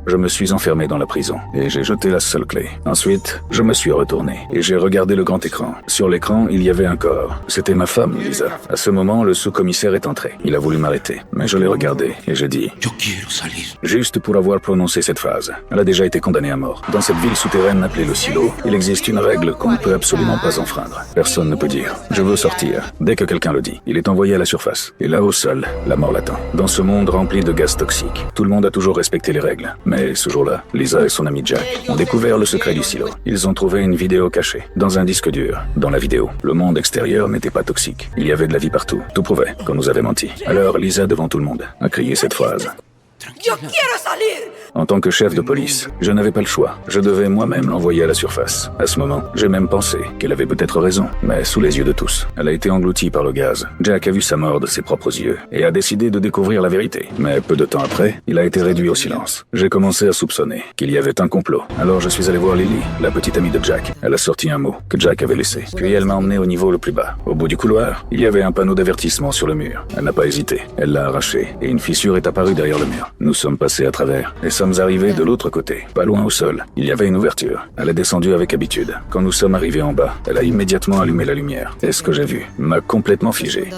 Je me suis enfermé dans la prison et j'ai jeté la seule clé. Ensuite, je me suis retourné et j'ai regardé le grand écran. Sur l'écran, il y avait un corps. C'était ma femme, Lisa. À ce moment, le sous-commissaire est entré. Il a voulu m'arrêter, mais je l'ai regardé et j'ai dit Yo quiero salir. juste pour avoir prononcé cette phrase. Elle a déjà été condamnée à mort. Dans cette ville souterraine appelée le silo, il existe une règle qu'on ne peut absolument pas enfreindre. Personne ne peut dire « je veux sortir ». Dès que quelqu'un le dit, il est envoyé à la surface. Et là, au sol, la mort l'attend. Dans ce monde rempli de gaz toxiques, tout le monde a toujours respecté les règles. Mais ce jour-là, Lisa et son ami Jack ont découvert le secret du silo. Ils ont trouvé une vidéo cachée, dans un disque dur. Dans la vidéo, le monde extérieur n'était pas toxique. Il y avait de la vie partout. Tout prouvait qu'on nous avait menti. Alors Lisa, devant tout le monde, a crié cette phrase. ¡Yo quiero salir! En tant que chef de police, je n'avais pas le choix. Je devais moi-même l'envoyer à la surface. À ce moment, j'ai même pensé qu'elle avait peut-être raison, mais sous les yeux de tous. Elle a été engloutie par le gaz. Jack a vu sa mort de ses propres yeux et a décidé de découvrir la vérité. Mais peu de temps après, il a été réduit au silence. J'ai commencé à soupçonner qu'il y avait un complot. Alors je suis allé voir Lily, la petite amie de Jack. Elle a sorti un mot que Jack avait laissé. Puis elle m'a emmené au niveau le plus bas. Au bout du couloir, il y avait un panneau d'avertissement sur le mur. Elle n'a pas hésité. Elle l'a arraché et une fissure est apparue derrière le mur. Nous sommes passés à travers et sommes arrivés de l'autre côté. Pas loin au sol, il y avait une ouverture. Elle est descendue avec habitude. Quand nous sommes arrivés en bas, elle a immédiatement allumé la lumière. Et ce que j'ai vu m'a complètement figé.